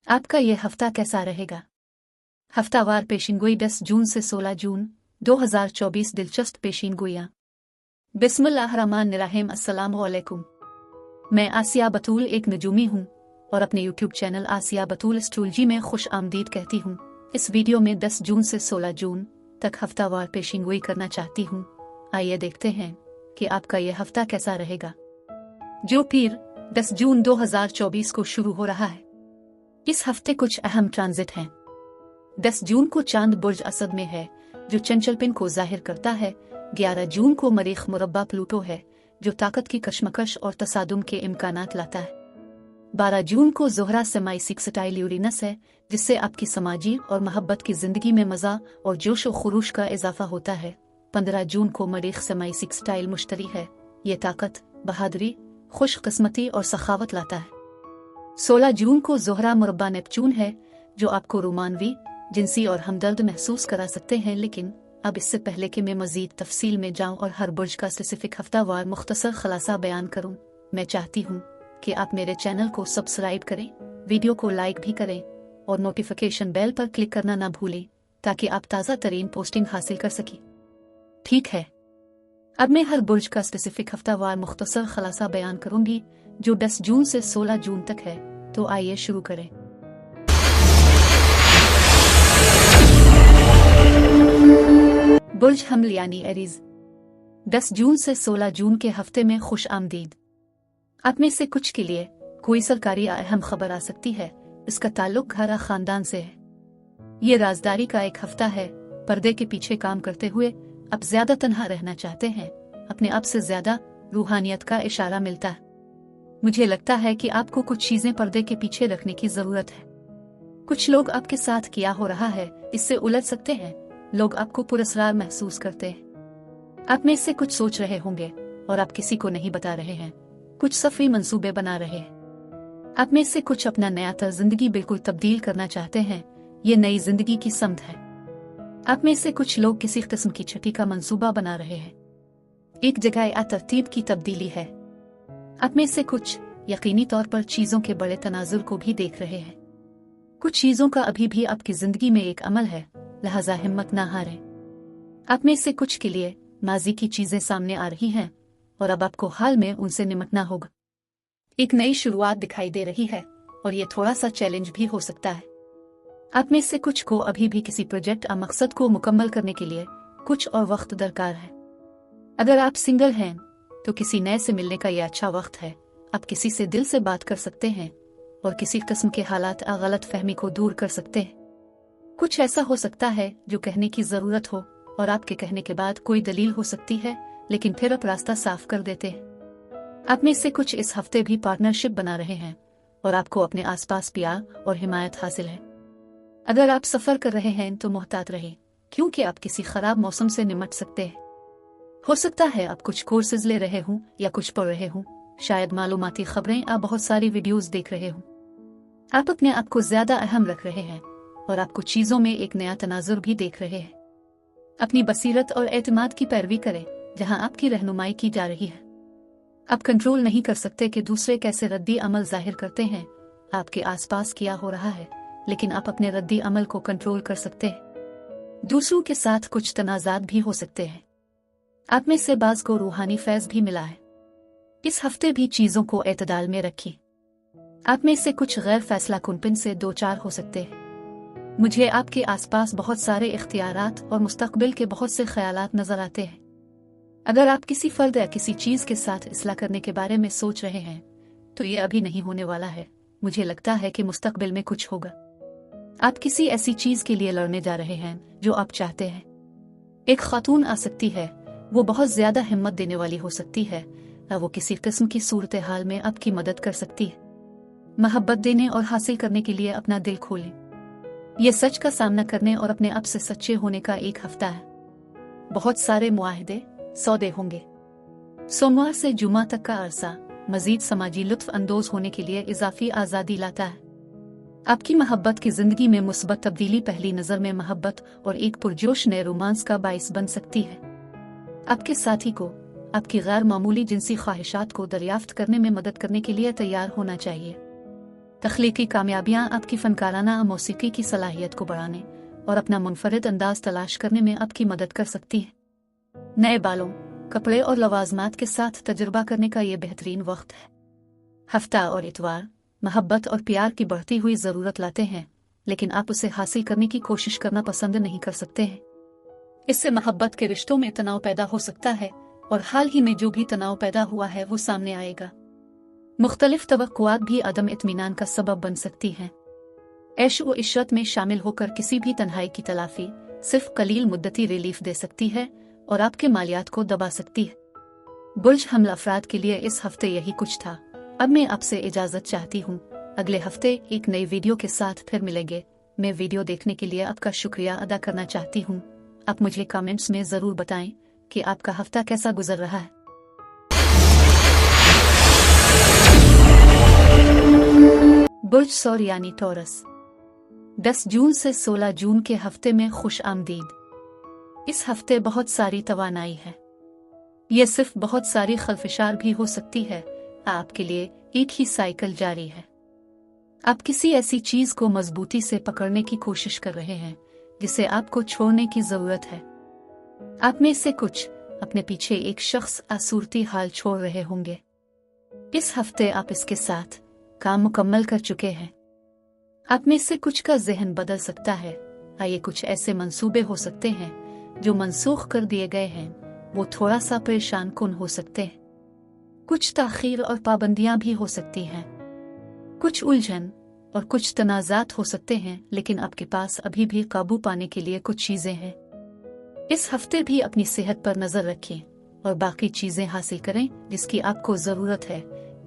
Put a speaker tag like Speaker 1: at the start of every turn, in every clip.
Speaker 1: आपका ये हफ्ता कैसा रहेगा? हफ्तावार पेशिनगोई 10 जून से 16 जून 2024 दिलचस्प पेशिनगोइयाँ। बिस्मिल्लाहिर्रहमानिर्रहीम। अस्सलाम वालेकुम। मैं आसिया बतूल एक नजूमी हूँ और अपने यूट्यूब चैनल आसिया बतूल एस्ट्रोलॉजी में खुश आमदीद कहती हूँ। इस वीडियो में 10 जून से 16 जून तक हफ्तावार पेशिनगोई करना चाहती हूँ। आइए देखते हैं कि आपका यह हफ्ता कैसा रहेगा, जो फिर 10 जून 2024 को शुरू हो रहा है। इस हफ्ते कुछ अहम ट्रांजिट हैं। 10 जून को चांद बुर्ज असद में है, जो चंचलपन को जाहिर करता है। 11 जून को मरीख मुरब्बा प्लूटो है, जो ताकत की कशमकश और तसादुम के इम्कानात लाता है। 12 जून को ज़ोहरा सेमाई सिक्सटाइल यूरेनस है, जिससे आपकी समाजी और मोहब्बत की जिंदगी में मज़ा और जोश व खुरूश का इजाफा होता है। 15 जून को मरीख सेमाई सिक्सटाइल मुश्तरी है, ये ताकत, बहादुरी, खुशकिस्मती और सखावत लाता है। 16 जून को ज़ोहरा मुरब्बा नेपचून है, जो आपको रोमानवी, जिनसी और हमदर्द महसूस करा सकते हैं। लेकिन अब इससे पहले कि मैं मज़ीद तफसील में जाऊं और हर बुर्ज का स्पेसिफिक हफ्तावार मुख्तसर खलासा बयान करूं, मैं चाहती हूं कि आप मेरे चैनल को सब्सक्राइब करें, वीडियो को लाइक भी करें और नोटिफिकेशन बेल पर क्लिक करना ना भूलें, ताकि आप ताज़ा तरीन पोस्टिंग हासिल कर सकें। ठीक है, अब मैं हर बुर्ज का स्पेसिफिक हफ्तावार मुख्तसर खलासा बयान करूंगी, जो 10 जून से 16 जून तक है। तो आइए शुरू करें। बुर्ज हमल यानी एरीज। 10 जून से 16 जून के हफ्ते में खुश आमदीद। आप में से कुछ के लिए कोई सरकारी अहम खबर आ सकती है। इसका ताल्लुक घरा खानदान से है। ये राजदारी का एक हफ्ता है। पर्दे के पीछे काम करते हुए आप ज्यादा तन्हा रहना चाहते हैं। अपने आप से ज्यादा रूहानियत का इशारा मिलता है। मुझे लगता है कि आपको कुछ चीजें पर्दे के पीछे रखने की जरूरत है। कुछ लोग आपके साथ क्या हो रहा है इससे उलझ सकते हैं। लोग आपको पुरस्कार महसूस करते हैं। आप में से कुछ सोच रहे होंगे और आप किसी को नहीं बता रहे हैं। कुछ सफरी मंसूबे बना रहे हैं। आप में से कुछ अपना नया तर्ज जिंदगी बिल्कुल तब्दील करना चाहते हैं। ये नई जिंदगी की समत है। आप में से कुछ लोग किसी किस्म की छठी का मंसूबा बना रहे हैं। एक जगह या तरतीब की तब्दीली है। आप में से कुछ यकीनी तौर पर चीजों के बड़े तनाजुर को भी देख रहे हैं। कुछ चीजों का अभी भी आपकी जिंदगी में एक अमल है, लिहाजा हिम्मत ना हारें। आप में से कुछ के लिए माजी की चीजें सामने आ रही हैं और अब आपको हाल में उनसे निपटना होगा। एक नई शुरुआत दिखाई दे रही है और ये थोड़ा सा चैलेंज भी हो सकता है। आप में से कुछ को अभी भी किसी प्रोजेक्ट या मकसद को मुकम्मल करने के लिए कुछ और वक्त दरकार है। अगर आप सिंगल हैं तो किसी नए से मिलने का यह अच्छा वक्त है। आप किसी से दिल से बात कर सकते हैं और किसी किस्म के हालात या गलत फहमी को दूर कर सकते हैं। कुछ ऐसा हो सकता है जो कहने की जरूरत हो और आपके कहने के बाद कोई दलील हो सकती है, लेकिन फिर आप रास्ता साफ कर देते हैं। आप में से कुछ इस हफ्ते भी पार्टनरशिप बना रहे हैं और आपको अपने आसपास प्यार और हिमायत हासिल है। अगर आप सफर कर रहे हैं तो मोहतात रहें, क्योंकि आप किसी खराब मौसम से निपट सकते हैं। हो सकता है आप कुछ कोर्सेज ले रहे हों या कुछ पढ़ रहे हों, शायद मालूमाती खबरें या बहुत सारी वीडियोस देख रहे हों। आप अपने आप को ज्यादा अहम रख रहे हैं और आप कुछ चीजों में एक नया तनाजुर भी देख रहे हैं। अपनी बसीरत और एतमाद की पैरवी करें जहां आपकी रहनुमाई की जा रही है। आप कंट्रोल नहीं कर सकते कि दूसरे कैसे रद्दी अमल जाहिर करते हैं। आपके आसपास क्या हो रहा है, लेकिन आप अपने रद्दी अमल को कंट्रोल कर सकते हैं। दूसरों के साथ कुछ तनाजात भी हो सकते हैं। आप में से बाज को रूहानी फैज भी मिला है। इस हफ्ते भी चीजों को एतदाल में रखिए। आप में से कुछ गैर फैसला कुनपन से दो चार हो सकते हैं। मुझे आपके आसपास बहुत सारे इख्तियारात और मुस्तकबिल के बहुत से ख्यालात नजर आते हैं। अगर आप किसी फर्द या किसी चीज के साथ इसलाह करने के बारे में सोच रहे हैं तो ये अभी नहीं होने वाला है। मुझे लगता है कि मुस्तकबिल में कुछ होगा। आप किसी ऐसी चीज के लिए लड़ने जा रहे हैं जो आप चाहते हैं। एक खातून आ सकती है, वो बहुत ज्यादा हिम्मत देने वाली हो सकती है या वो किसी किस्म की सूरत हाल में आपकी मदद कर सकती है। मोहब्बत देने और हासिल करने के लिए अपना दिल खोलें। ये सच का सामना करने और अपने आप से सच्चे होने का एक हफ्ता है। बहुत सारे मुआहदे, सौदे होंगे। सोमवार से जुमा तक का अरसा मजीद समाजी लुत्फ अंदोज होने के लिए इजाफी आज़ादी लाता है। आपकी मोहब्बत की जिंदगी में मुस्बत तब्दीली पहली नजर में मोहब्बत और एक पुरजोश नए रोमांस का बाइस बन सकती है। आपके साथी को आपकी गैर मामूली जिनसी ख्वाहिशात को दरियाफ्त करने में मदद करने के लिए तैयार होना चाहिए। तख्लीकी कामयाबियां आपकी फनकाराना मौसीकी की सलाहियत को बढ़ाने और अपना मुनफरिद अंदाज तलाश करने में आपकी मदद कर सकती है। नए बालों, कपड़े और लवाजमात के साथ तजुर्बा करने का ये बेहतरीन वक्त है। हफ्ता और इतवार मोहब्बत और प्यार की बढ़ती हुई ज़रूरत लाते हैं, लेकिन आप उसे हासिल करने की कोशिश करना पसंद नहीं कर सकते हैं। इससे मोहब्बत के रिश्तों में तनाव पैदा हो सकता है और हाल ही में जो भी तनाव पैदा हुआ है वो सामने आएगा। मुख्तलिफ तवक्कुआत भी अदम इत्मीनान का सबब बन सकती हैं। ऐश व इशरत में शामिल होकर किसी भी तन्हाई की तलाफी सिर्फ कलील मुद्दती रिलीफ दे सकती है और आपके मालियात को दबा सकती है। बुर्ज हमल अफराद के लिए इस हफ्ते यही कुछ था। अब मैं आपसे इजाज़त चाहती हूँ। अगले हफ्ते एक नई वीडियो के साथ फिर मिलेंगे। मैं वीडियो देखने के लिए आपका शुक्रिया अदा करना चाहती हूँ। आप मुझे कमेंट्स में ज़रूर बताएं कि आपका हफ्ता कैसा गुजर रहा है। बुर्ज सौर यानी टॉरस, 10 जून से 16 जून के हफ्ते में खुश आमदीद। इस हफ्ते बहुत सारी तवानाई है। ये सिर्फ बहुत सारी खलफिशार भी हो सकती है। आपके लिए एक ही साइकिल जारी है। आप किसी ऐसी चीज को मजबूती से पकड़ने की कोशिश कर रहे हैं जिसे आपको छोड़ने की जरूरत है। आप में से कुछ अपने पीछे एक शख्स आसूरती हाल छोड़ रहे होंगे। इस हफ्ते आप इसके साथ काम मुकम्मल कर चुके हैं। आप में से कुछ का जहन बदल सकता है। आइए कुछ ऐसे मंसूबे हो सकते हैं जो मनसूख कर दिए गए हैं, वो थोड़ा सा परेशान कुन हो सकते हैं। कुछ ताखीर और पाबंदियां भी हो सकती हैं। कुछ उलझन और कुछ तनाज़ात हो सकते हैं, लेकिन आपके पास अभी भी काबू पाने के लिए कुछ चीजें हैं। इस हफ्ते भी अपनी सेहत पर नजर रखें और बाकी चीजें हासिल करें जिसकी आपको जरूरत है,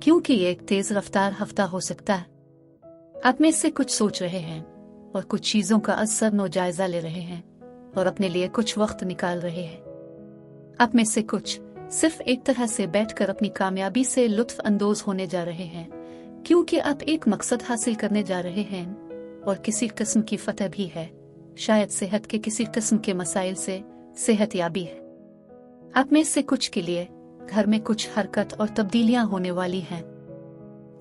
Speaker 1: क्योंकि ये एक तेज रफ्तार हफ्ता हो सकता है। आप में से कुछ सोच रहे हैं और कुछ चीजों का असर नो जायजा ले रहे हैं और अपने लिए कुछ वक्त निकाल रहे हैं। आप में से कुछ सिर्फ एक तरह से बैठकर अपनी कामयाबी से लुत्फ अंदोज होने जा रहे हैं, क्योंकि आप एक मकसद हासिल करने जा रहे हैं और किसी किस्म की फतह भी है। शायद सेहत के किसी किस्म के मसाइल से सेहत याबी है। आप में से कुछ के लिए घर में कुछ हरकत और तब्दीलियां होने वाली हैं।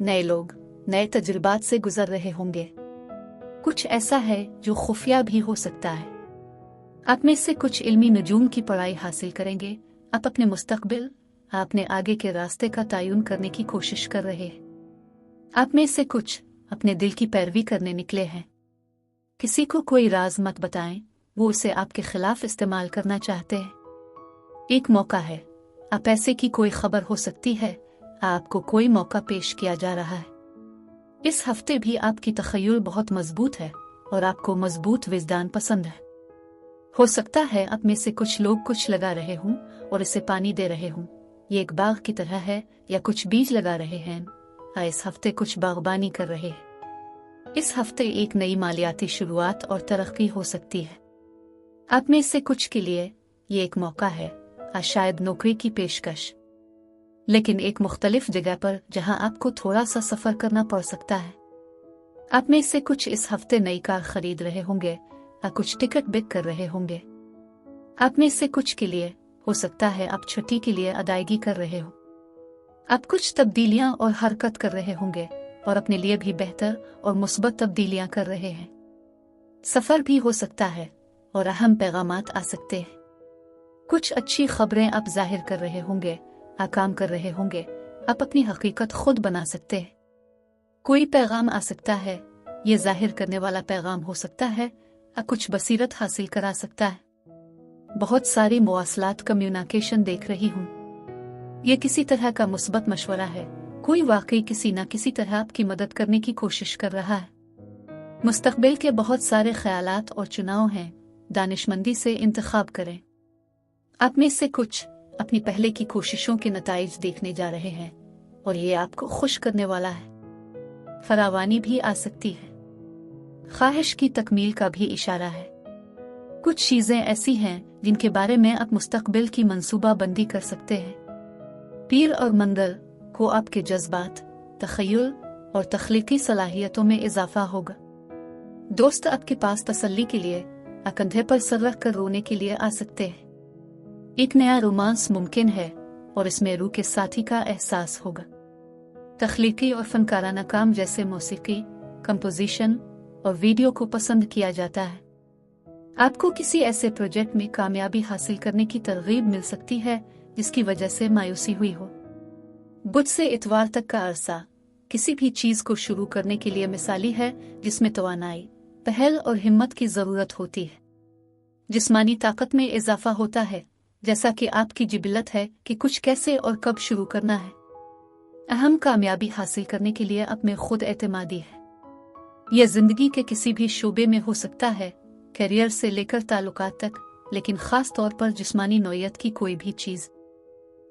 Speaker 1: नए लोग नए तजुर्बात से गुजर रहे होंगे। कुछ ऐसा है जो खुफिया भी हो सकता है। आप में से कुछ इल्मी नजूम की पढ़ाई हासिल करेंगे। आप अपने मुस्तकबिल, अपने आगे के रास्ते का तयन करने की कोशिश कर रहे हैं। आप में से कुछ अपने दिल की पैरवी करने निकले हैं। किसी को कोई राज मत बताएं, वो उसे आपके खिलाफ इस्तेमाल करना चाहते हैं। एक मौका है। आप ऐसे की कोई खबर हो सकती है, आपको कोई मौका पेश किया जा रहा है। इस हफ्ते भी आपकी तखय्युल बहुत मजबूत है और आपको मजबूत विजदान पसंद है। हो सकता है आप में से कुछ लोग कुछ लगा रहे हों और इसे पानी दे रहे हों। ये एक बाग की तरह है या कुछ बीज लगा रहे हैं। इस हफ्ते कुछ बागबानी कर रहे हैं। इस हफ्ते एक नई मालियाती शुरुआत और तरक्की हो सकती है। आप में से कुछ के लिए ये एक मौका है, शायद नौकरी की पेशकश, लेकिन एक मुख्तलिफ जगह पर जहां आपको थोड़ा सा सफर करना पड़ सकता है। आप में से कुछ इस हफ्ते नई कार खरीद रहे होंगे या कुछ टिकट बुक कर रहे होंगे। आप में से कुछ के लिए हो सकता है आप छुट्टी के लिए अदायगी कर रहे हो। आप कुछ तब्दीलियां और हरकत कर रहे होंगे और अपने लिए भी बेहतर और मुस्बत तब्दीलियां कर रहे हैं। सफर भी हो सकता है और अहम पैगामात आ सकते हैं। कुछ अच्छी खबरें आप जाहिर कर रहे होंगे, काम कर रहे होंगे। आप अपनी हकीकत खुद बना सकते हैं। कोई पैगाम आ सकता है, ये जाहिर करने वाला पैगाम हो सकता है, कुछ बसीरत हासिल करा सकता है। बहुत सारी मवासलात कम्युनिकेशन देख रही हूँ। ये किसी तरह का मुस्बत मशवरा है। कोई वाकई किसी न किसी तरह आपकी मदद करने की कोशिश कर रहा है। मुस्तकबिल के बहुत सारे ख्यालात और चुनाव हैं। दानिशमंदी से इंतखाब करें। आप में से कुछ अपनी पहले की कोशिशों के नताइज देखने जा रहे हैं और ये आपको खुश करने वाला है। फरावानी भी आ सकती है। ख्वाहिश की तकमील का भी इशारा है। कुछ चीजें ऐसी हैं जिनके बारे में आप मुस्तकबिल की मंसूबा बंदी कर सकते हैं। पीर और मंगल को आपके जज्बात, तखय्युल और तख्लीकी सलाहियतों में इजाफा होगा। दोस्त आपके पास तसल्ली के लिए कंधे पर सर रख कर रोने के लिए आ सकते हैं। एक नया रोमांस मुमकिन है और इसमें रूह के साथी का एहसास होगा। तख्लीकी और फनकाराना काम जैसे मौसीकी, कंपोजिशन और वीडियो को पसंद किया जाता है। आपको किसी ऐसे प्रोजेक्ट में कामयाबी हासिल करने की तरगीब मिल सकती है जिसकी वजह से मायूसी हुई हो। बुध से इतवार तक का अरसा किसी भी चीज को शुरू करने के लिए मिसाली है जिसमें तवानाई, पहल और हिम्मत की जरूरत होती है। जिस्मानी ताकत में इजाफा होता है, जैसा कि आपकी जिबिलत है कि कुछ कैसे और कब शुरू करना है। अहम कामयाबी हासिल करने के लिए आप में खुद एतमादी है। यह जिंदगी के किसी भी शोबे में हो सकता है, करियर से लेकर ताल्लुकात तक, लेकिन खास तौर पर जिस्मानी नौयत की कोई भी चीज।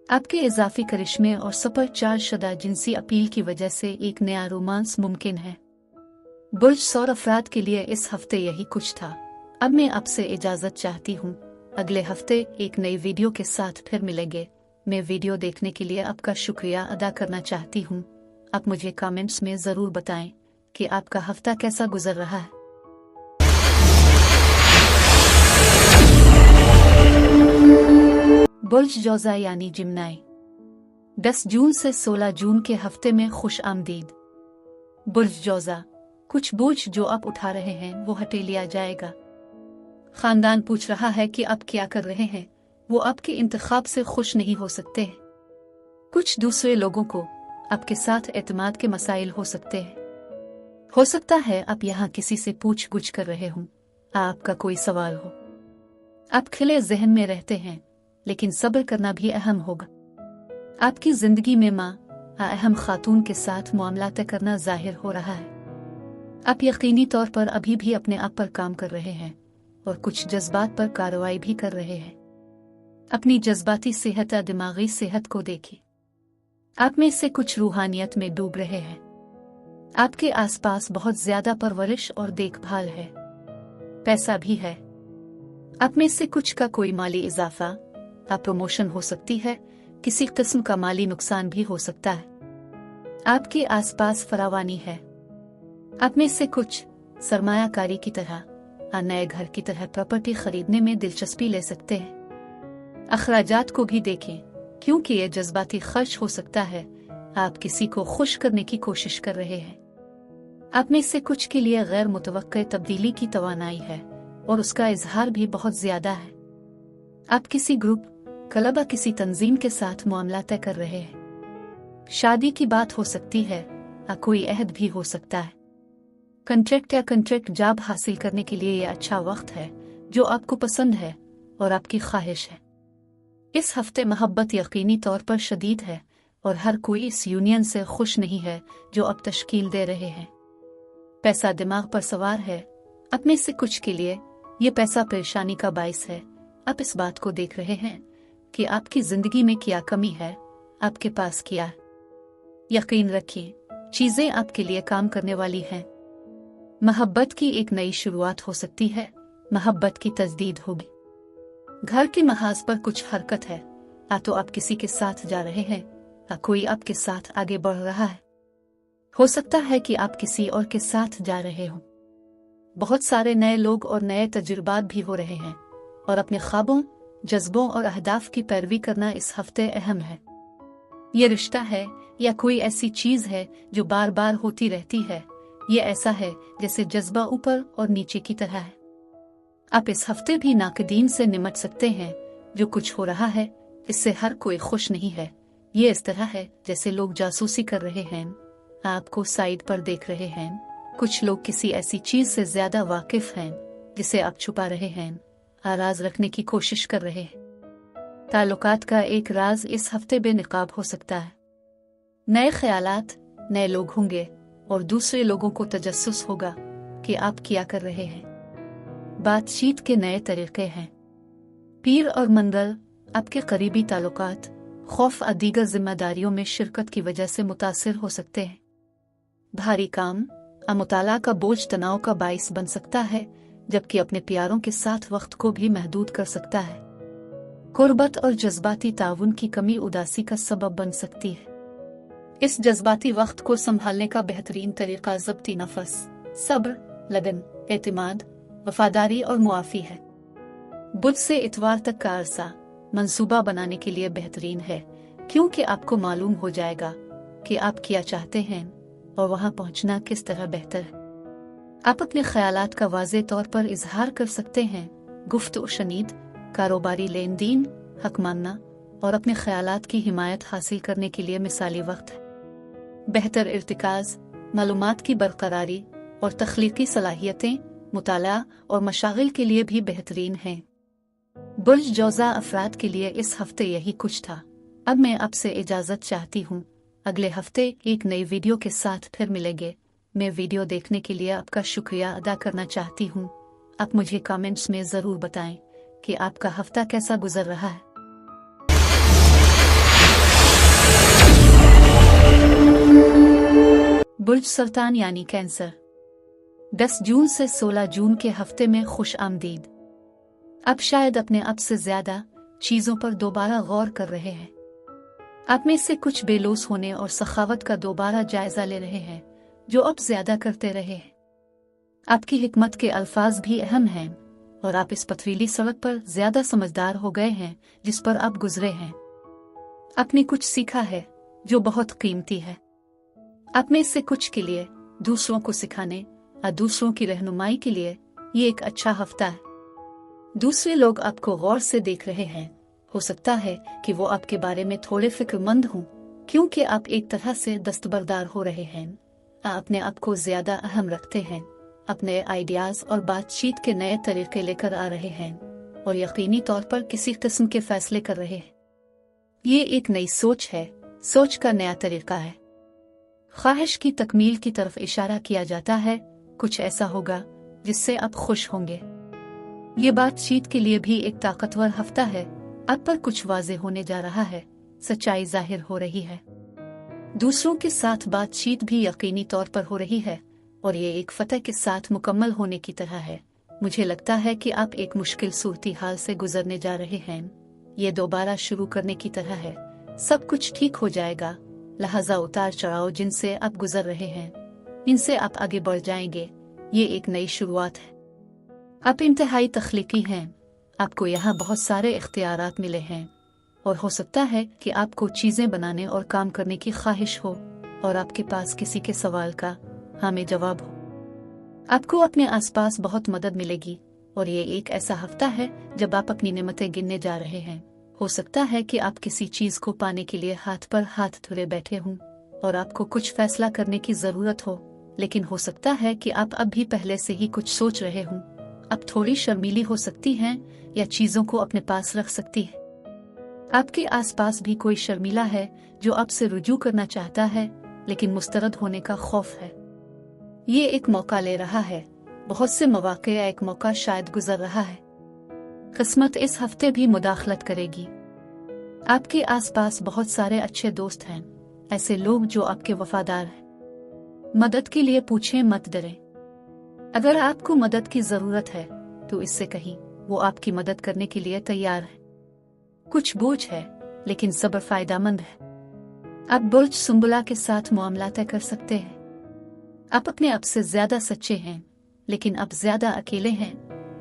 Speaker 1: आपके इजाफी करिश्मे और सुपर चार्ज शुदा जिनसी अपील की वजह से एक नया रोमांस मुमकिन है। बुर्ज सौर अफराद के लिए इस हफ्ते यही कुछ था। अब मैं आपसे इजाजत चाहती हूँ। अगले हफ्ते एक नई वीडियो के साथ फिर मिलेंगे। मैं वीडियो देखने के लिए आपका शुक्रिया अदा करना चाहती हूँ। आप मुझे कमेंट्स में जरूर बताएं कि आपका हफ्ता कैसा गुजर रहा है। बुर्ज जौजा यानी जिम्नाई 10 जून से 16 जून के हफ्ते में खुश आमदीद। बुर्ज जौजा, कुछ बोझ जो आप उठा रहे हैं वो हटे लिया जाएगा। खानदान पूछ रहा है कि आप क्या कर रहे हैं, वो आपके इंतखाब से खुश नहीं हो सकते। कुछ दूसरे लोगों को आपके साथ एतमाद के मसाइल हो सकते हैं। हो सकता है आप यहाँ किसी से पूछ गुछ कर रहे हों, आपका कोई सवाल हो। आप खिले जहन में रहते हैं, लेकिन सब्र करना भी अहम होगा। आपकी जिंदगी में माँ अहम खातून के साथ मामला तय करना जाहिर हो रहा है। आप यकीनी तौर पर अभी भी अपने आप पर काम कर रहे हैं और कुछ जज्बात पर कार्रवाई भी कर रहे हैं। अपनी जज्बाती सेहत या दिमागी सेहत को देखिए। आप में से कुछ रूहानियत में डूब रहे हैं। आपके आसपास बहुत ज्यादा परवरिश और देखभाल है। पैसा भी है। आप में से कुछ का कोई माली इजाफा या प्रमोशन हो सकती है। किसी किस्म का माली नुकसान भी हो सकता है। आपके आसपास फरावानी है। आप में से कुछ सरमायाकारी की तरह या नए घर की तरह प्रॉपर्टी खरीदने में दिलचस्पी ले सकते हैं। अखराजात को भी देखें, क्योंकि यह जज्बाती खर्च हो सकता है। आप किसी को खुश करने की कोशिश कर रहे हैं। आप में से कुछ के लिए गैर मुतवक्के तब्दीली की तवानाई है और उसका इजहार भी बहुत ज्यादा है। आप किसी ग्रुप, क्लब या किसी तंजीम के साथ मामला तय कर रहे हैं। शादी की बात हो सकती है या कोई अहद भी हो सकता है। कंट्रैक्ट या कंट्रैक्ट जॉब हासिल करने के लिए यह अच्छा वक्त है जो आपको पसंद है और आपकी ख्वाहिश है। इस हफ्ते मोहब्बत यकीनी तौर पर शदीद है और हर कोई इस यूनियन से खुश नहीं है जो अब तश्कील दे रहे हैं। पैसा दिमाग पर सवार है। आप में से कुछ के लिए ये पैसा परेशानी का बाइस है। आप इस बात को देख रहे हैं कि आपकी जिंदगी में क्या कमी है, आपके पास क्या है। यकीन रखिए, चीजें आपके लिए काम करने वाली हैं। मोहब्बत की एक नई शुरुआत हो सकती है। मोहब्बत की तजदीद होगी। घर के महाज पर कुछ हरकत है। या तो आप किसी के साथ जा रहे हैं या कोई आपके साथ आगे बढ़ रहा है। हो सकता है कि आप किसी और के साथ जा रहे हो। बहुत सारे नए लोग और नए तजुर्बात भी हो रहे हैं और अपने ख्वाबों, जज्बों और अहदाफ की पैरवी करना इस हफ्ते अहम है। ये रिश्ता है या कोई ऐसी चीज है जो बार बार होती रहती है। ये ऐसा है जैसे जज्बा ऊपर और नीचे की तरह है। आप इस हफ्ते भी नाकदीन से निमट सकते हैं। जो कुछ हो रहा है इससे हर कोई खुश नहीं है। ये इस तरह है जैसे लोग जासूसी कर रहे हैं, आपको साइड पर देख रहे हैं। कुछ लोग किसी ऐसी चीज से ज्यादा वाकिफ हैं जिसे आप छुपा रहे हैं, राज रखने की कोशिश कर रहे हैं। ताल्लुकात का एक राज इस हफ्ते बेनकाब हो सकता है। नए ख्यालात, नए लोग होंगे और दूसरे लोगों को तजस्सुस होगा कि आप क्या कर रहे हैं। बातचीत के नए तरीके हैं। पीर और मंगल आपके करीबी ताल्लुकात, खौफ और दीगर जिम्मेदारियों में शिरकत की वजह से मुतासिर हो सकते हैं। भारी काम और मुताला का बोझ तनाव का बाइस बन सकता है, जबकि अपने प्यारों के साथ वक्त को भी महदूद कर सकता है। कुर्बत और जज्बाती ताउन की कमी उदासी का सबब बन सकती है। इस जज्बाती वक्त को संभालने का बेहतरीन तरीका ज़ब्ती नफस, सब्र, लगन, एतमाद, वफादारी और मुआफी है। बुध से इतवार तक का अरसा मंसूबा बनाने के लिए बेहतरीन है, क्योंकि आपको मालूम हो जाएगा कि आप क्या चाहते हैं और वहां पहुंचना किस तरह बेहतर है। आप अपने ख्यालात का वाज़े तौर पर इजहार कर सकते हैं। गुफ्तगू शनीद, कारोबारी लेन देन, हक मानना और अपने ख्यालात की हिमायत हासिल करने के लिए मिसाली वक्त है। बेहतर इर्तिकाज़, मालूमात की बरकरारी और तख्लीकी सलाहियतें मुताला और मशागिल के लिए भी बेहतरीन हैं। बुर्ज जौज़ा अफराद के लिए इस हफ्ते यही कुछ था। अब मैं आपसे इजाज़त चाहती हूँ। अगले हफ्ते एक नई वीडियो के साथ फिर मिलेंगे। मैं वीडियो देखने के लिए आपका शुक्रिया अदा करना चाहती हूँ। आप मुझे कमेंट्स में ज़रूर बताएं कि आपका हफ्ता कैसा गुजर रहा है। बुर्ज सरतान यानी कैंसर, 10 जून से 16 जून के हफ्ते में खुश आमदीद। आप शायद अपने आप से ज्यादा चीजों पर दोबारा गौर कर रहे हैं। आप में से कुछ बेलौस होने और सखावत का दोबारा जायजा ले रहे हैं जो अब ज्यादा करते रहे हैं। आपकी हिकमत के अल्फाज भी अहम हैं और आप इस पथरीली सड़क पर ज्यादा समझदार हो गए हैं जिस पर आप गुजरे हैं। आपने कुछ सीखा है जो बहुत कीमती है। आप में से कुछ के लिए दूसरों को सिखाने या दूसरों की रहनुमाई के लिए ये एक अच्छा हफ्ता है। दूसरे लोग आपको गौर से देख रहे हैं। हो सकता है कि वो आपके बारे में थोड़े फिक्रमंद हों क्योंकि आप एक तरह से दस्तबरदार हो रहे हैं। आप अपने आप को ज्यादा अहम रखते हैं, अपने आइडियाज और बातचीत के नए तरीके लेकर आ रहे हैं और यकीनी तौर पर किसी किस्म के फैसले कर रहे हैं। ये एक नई सोच है, सोच का नया तरीका है। ख्वाहिश की तकमील की तरफ इशारा किया जाता है। कुछ ऐसा होगा जिससे आप खुश होंगे। ये बातचीत के लिए भी एक ताकतवर हफ्ता है। आप पर कुछ वाज़े होने जा रहा है, सच्चाई जाहिर हो रही है। दूसरों के साथ बातचीत भी यकीनी तौर पर हो रही है और ये एक फतह के साथ मुकम्मल होने की तरह है। मुझे लगता है कि आप एक मुश्किल सूरती हाल से गुजरने जा रहे हैं। ये दोबारा शुरू करने की तरह है। सब कुछ ठीक हो जाएगा। लिहाजा उतार चढ़ाव जिनसे आप गुजर रहे हैं, इनसे आप आगे बढ़ जाएंगे। ये एक नई शुरुआत है। आप इंतहाई तख्लीकी हैं। आपको यहाँ बहुत सारे इख्तियारात मिले हैं और हो सकता है कि आपको चीज़ें बनाने और काम करने की ख्वाहिश हो और आपके पास किसी के सवाल का हाँ में जवाब हो। आपको अपने आसपास बहुत मदद मिलेगी और ये एक ऐसा हफ्ता है जब आप अपनी नेमतें गिनने जा रहे हैं। हो सकता है कि आप किसी चीज को पाने के लिए हाथ पर हाथ धरे बैठे हों और आपको कुछ फैसला करने की जरूरत हो, लेकिन हो सकता है कि आप अब भी पहले से ही कुछ सोच रहे हों। आप थोड़ी शर्मीली हो सकती हैं या चीजों को अपने पास रख सकती है। आपके आसपास भी कोई शर्मीला है जो आपसे रुजू करना चाहता है लेकिन मुस्तरद होने का खौफ है। ये एक मौका ले रहा है। बहुत से मौके या एक मौका शायद गुजर रहा है। किस्मत इस हफ्ते भी मुदाखलत करेगी। आपके आसपास बहुत सारे अच्छे दोस्त हैं, ऐसे लोग जो आपके वफादार हैं। मदद के लिए पूछें, मत डरें। अगर आपको मदद की जरूरत है तो इससे कहीं वो आपकी मदद करने के लिए तैयार है। कुछ बोझ है लेकिन सब्र फायदामंद है। आप बुर्ज सुंबला के साथ मामला तय कर सकते हैं। आप अपने आप से ज्यादा सच्चे हैं लेकिन अब ज्यादा अकेले हैं।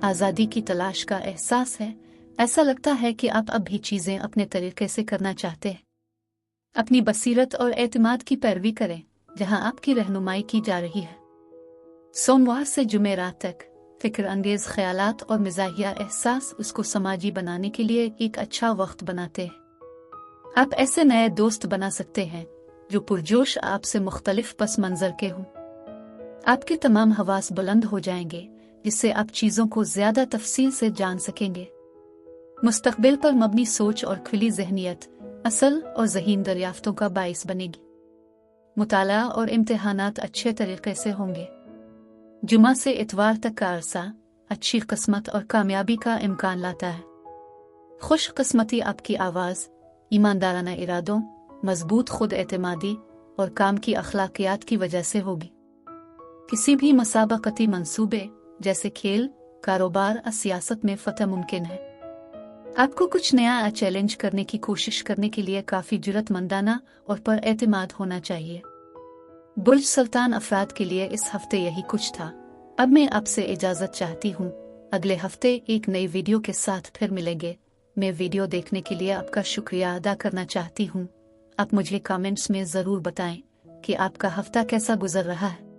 Speaker 1: आजादी की तलाश का एहसास है। ऐसा लगता है कि आप अब भी चीजें अपने तरीके से करना चाहते हैं। अपनी बसीरत और एतमाद की पैरवी करें जहां आपकी रहनुमाई की जा रही है। सोमवार से जुमेरात तक फिक्र अंगेज ख्यालात और मिजाहिया एहसास उसको समाजी बनाने के लिए एक अच्छा वक्त बनाते हैं। आप ऐसे नए दोस्त बना सकते हैं जो पुरजोश आपसे मुख्तलिफ पस मंजर के हों। आपके तमाम हवास बुलंद हो जाएंगे जिससे आप चीजों को ज्यादा तफसील से जान सकेंगे। मुस्तकबिल पर मबनी सोच और खुली जहनियत असल और ज़हीन दरियाफ्तों का बाइस बनेगी। मुताला और इम्तिहानात अच्छे तरीके से होंगे। जुमा से इतवार तक का अरसा अच्छी किस्मत और कामयाबी का इम्कान लाता है। खुश किस्मती आपकी आवाज़, ईमानदाराना इरादों, मजबूत खुद एतमादी और काम की अखलाकियात की वजह से होगी। किसी भी मुसाबकती मंसूबे जैसे खेल, कारोबार और सियासत में फतह मुमकिन है। आपको कुछ नया चैलेंज करने की कोशिश करने के लिए काफी जुर्रतमंदाना और पर एतमाद होना चाहिए। बुर्ज सुल्तान अफराद के लिए इस हफ्ते यही कुछ था। अब मैं आपसे इजाजत चाहती हूँ। अगले हफ्ते एक नई वीडियो के साथ फिर मिलेंगे। मैं वीडियो देखने के लिए आपका शुक्रिया अदा करना चाहती हूँ। आप मुझे कमेंट्स में ज़रूर बताएं कि आपका हफ्ता कैसा गुजर रहा है।